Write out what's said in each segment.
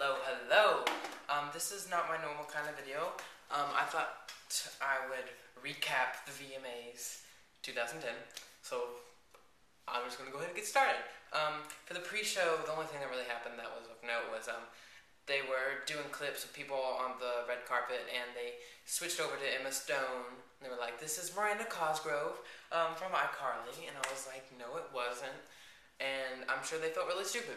hello. This is not my normal kind of video. I thought I would recap the VMAs 2010. So I'm just going to go ahead and get started. For the pre-show, the only thing that really happened that was of note was they were doing clips of people on the red carpet, and they switched over to Emma Stone. And they were like, "This is Miranda Cosgrove from iCarly," and I was like, "No, it wasn't." And I'm sure they felt really stupid.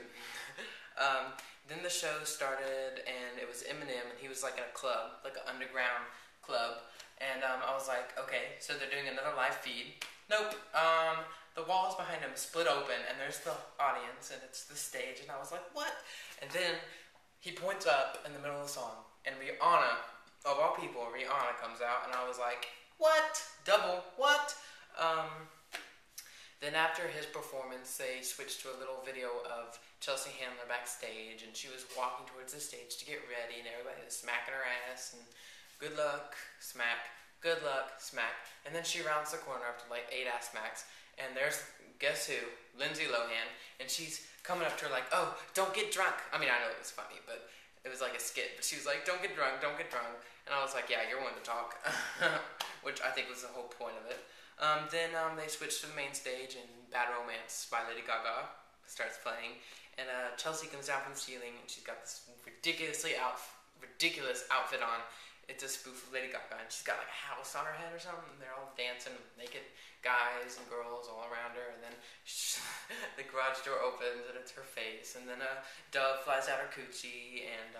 Then the show started, and it was Eminem, and he was like in a club, like an underground club. And I was like, okay, so they're doing another live feed. Nope. The walls behind him split open, and there's the audience, and it's the stage, and I was like, what? And then he points up in the middle of the song, and Rihanna, of all people, Rihanna comes out, and I was like, what? Double, what? Then after his performance, they switched to a little video of Chelsea Handler backstage, and she was walking towards the stage to get ready, and everybody was smacking her ass, and good luck, smack, good luck, smack, and then she rounds the corner up to like 8 ass smacks, and there's, guess who, Lindsay Lohan, and she's coming up to her like, oh, don't get drunk. I mean, I know it was funny, but it was like a skit, but she was like, don't get drunk, and I was like, yeah, you're one to talk, which I think was the whole point of it. Then they switched to the main stage, and Bad Romance by Lady Gaga starts playing, and Chelsea comes down from the ceiling, and she's got this ridiculous outfit on. It's a spoof of Lady Gaga, and she's got like a house on her head or something, and they're all dancing, naked guys and girls all around her, and then the garage door opens, and it's her face, and then a dove flies out her coochie, and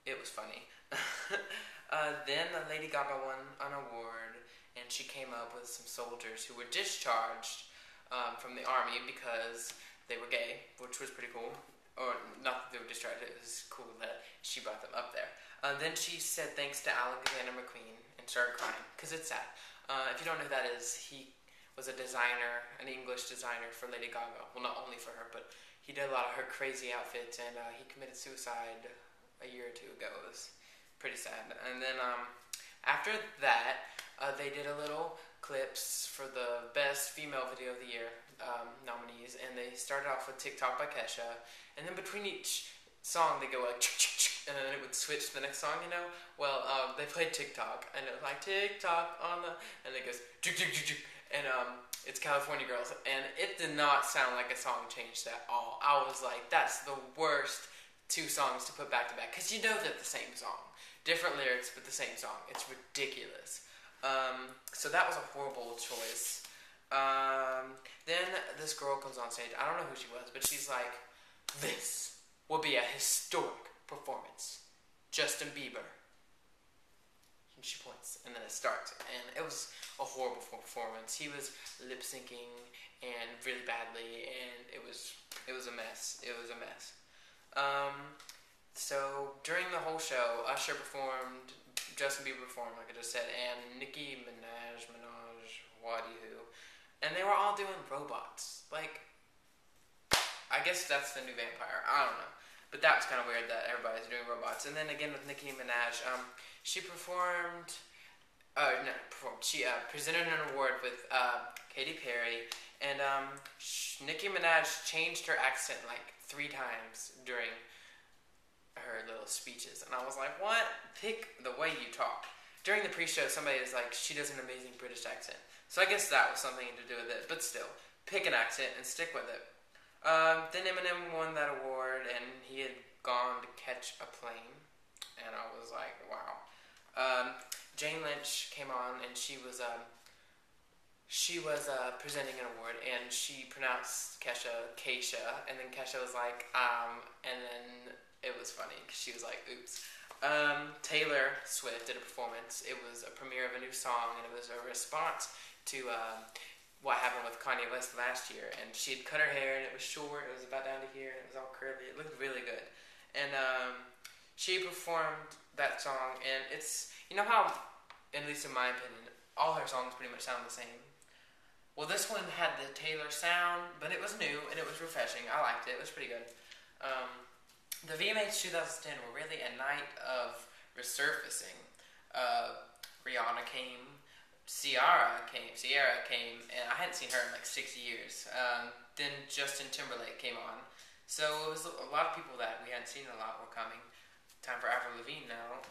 it was funny. Then Lady Gaga won an award, and she came up with some soldiers who were discharged from the army because they were gay, which was pretty cool. Or not that they were discharged, it was cool that she brought them up there. Then she said thanks to Alexander McQueen and started crying, because it's sad. If you don't know who that is, he was a designer, an English designer for Lady Gaga. Well, not only for her, but he did a lot of her crazy outfits, and he committed suicide a year or two ago. It was pretty sad. And then after that, they did a little clips for the best female video of the year nominees, and they started off with TikTok by Kesha, and then between each song they go like and then it would switch to the next song, you know? Well, they played TikTok, and it was like TikTok on the, and it goes and it's California Girls, and it did not sound like a song changed at all. I was like, that's the worst 2 songs to put back to back, because you know they're the same song, different lyrics but the same song. It's ridiculous. So that was a horrible choice. Then this girl comes on stage. I don't know who she was, but she's like, this will be a historic performance. Justin Bieber. And she points, and then it starts. And it was a horrible performance. He was lip-syncing and really badly, and it was a mess. It was a mess. So during the whole show, Usher performed, Justin Bieber performed, like I just said, and Nicki Minaj, who, and they were all doing robots. Like, I guess that's the new vampire. I don't know, but that was kind of weird that everybody's doing robots. And then again with Nicki Minaj, she performed. She presented an award with Katy Perry, and Nicki Minaj changed her accent like 3 times during her little speeches, and I was like, what? Pick the way you talk. During the pre-show, somebody was like, she does an amazing British accent. So I guess that was something to do with it, but still, pick an accent and stick with it. Then Eminem won that award, and he had gone to catch a plane, and I was like, wow. Jane Lynch came on, and she was presenting an award, and she pronounced Keisha, and then Kesha was like, and then it was funny, because she was like, oops. Taylor Swift did a performance. It was a premiere of a new song, and it was a response to what happened with Kanye West last year. And she had cut her hair, and it was short, it was about down to here, and it was all curly. It looked really good. And she performed that song, and it's, you know how, at least in my opinion, all her songs pretty much sound the same? Well, this one had the Taylor sound, but it was new, and it was refreshing. I liked it. It was pretty good. The VMAs 2010 were really a night of resurfacing. Rihanna came, Sierra came, and I hadn't seen her in like 6 years. Then Justin Timberlake came on. So it was a lot of people that we hadn't seen a lot were coming. Time for Avril Lavigne now.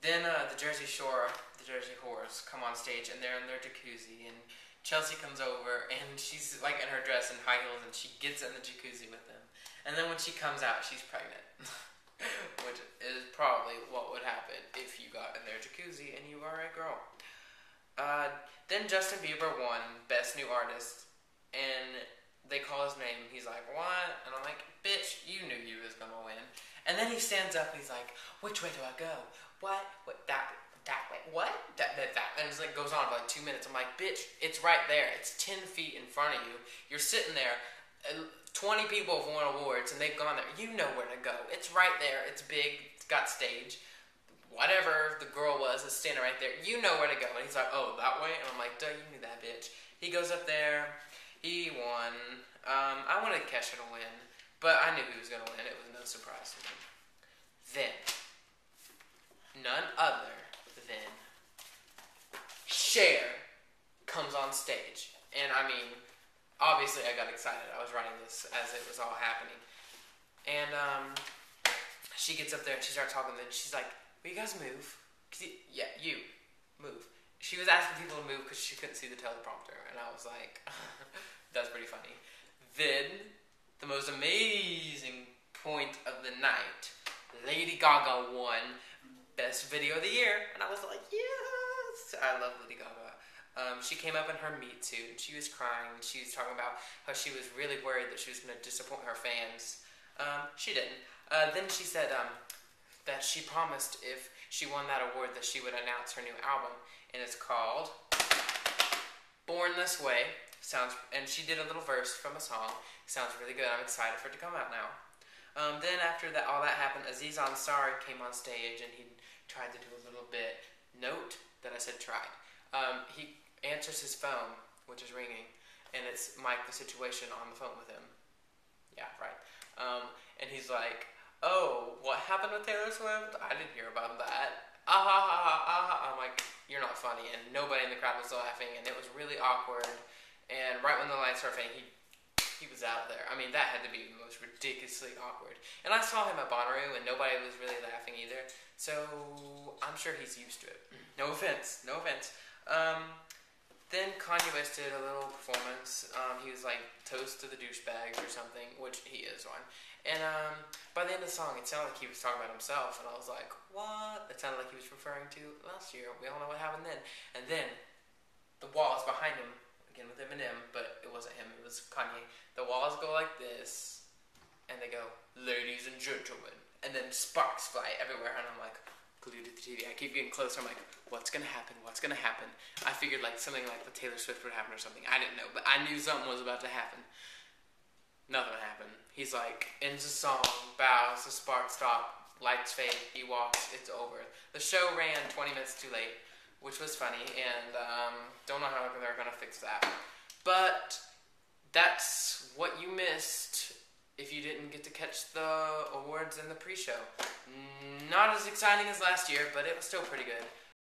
Then the Jersey Whores come on stage, and they're in their jacuzzi, and Chelsea comes over, and she's like in her dress and high heels, and she gets in the jacuzzi with them. And then when she comes out, she's pregnant. Which is probably what would happen if you got in their jacuzzi and you are a girl. Then Justin Bieber won Best New Artist, and they call his name. He's like, what? And I'm like, bitch, you knew you was gonna win. And then he stands up and he's like, which way do I go? What? That way. What? That. And it's like, goes on for like 2 minutes. I'm like, bitch, it's right there. It's 10 feet in front of you. You're sitting there. 20 people have won awards and they've gone there. You know where to go. It's right there. It's big. It's got stage. Whatever the girl was is standing right there. You know where to go. And he's like, oh, that way? And I'm like, duh, you knew that, bitch. He goes up there. He won. I wanted Kesha to win, but I knew he was going to win. It was no surprise to me. Then, none other than Cher comes on stage. And I mean, obviously I got excited. I was writing this as it was all happening. And she gets up there and she starts talking. Then she's like, will you guys move? Yeah, you. Move. She was asking people to move because she couldn't see the teleprompter. And I was like, that's pretty funny. Then, the most amazing point of the night, Lady Gaga won Best Video of the Year. And I was like, yes! I love Lady Gaga. She came up in her meat suit. She was crying. She was talking about how she was really worried that she was going to disappoint her fans. She didn't. Then she said that she promised if she won that award that she would announce her new album. And it's called Born This Way. And she did a little verse from a song. Sounds really good. I'm excited for it to come out now. Then after that, all that happened, Aziz Ansari came on stage and he tried to do a little bit. Note that I said tried. He answers his phone, which is ringing, and it's Mike the Situation on the phone with him. Yeah, right. And he's like, oh, what happened with Taylor Swift? I didn't hear about that. I'm like, you're not funny. And nobody in the crowd was laughing, and it was really awkward. And right when the lights started fading, he was out there. I mean, that had to be the most ridiculously awkward. And I saw him at Bonnaroo, and nobody was really laughing either. So I'm sure he's used to it. No offense. Then Kanye West did a little performance. He was like, toast to the douchebags or something, which he is one. And by the end of the song, it sounded like he was talking about himself. And I was like, what? It sounded like he was referring to last year. We all know what happened then. And then the walls behind him, again with Eminem, but it wasn't him, it was Kanye. The walls go like this, and they go, ladies and gentlemen. And then sparks fly everywhere, and I'm like, glued to the TV. I keep getting closer. I'm like, what's gonna happen? What's gonna happen? I figured like something like the Taylor Swift would happen or something. I didn't know, but I knew something was about to happen. Nothing happened. He's like, ends the song, bows, the sparks stop, lights fade, he walks, it's over. The show ran 20 minutes too late, which was funny, and don't know how they're gonna fix that. But that's what you missed if you didn't get to catch the awards in the pre-show. Not as exciting as last year, but it was still pretty good.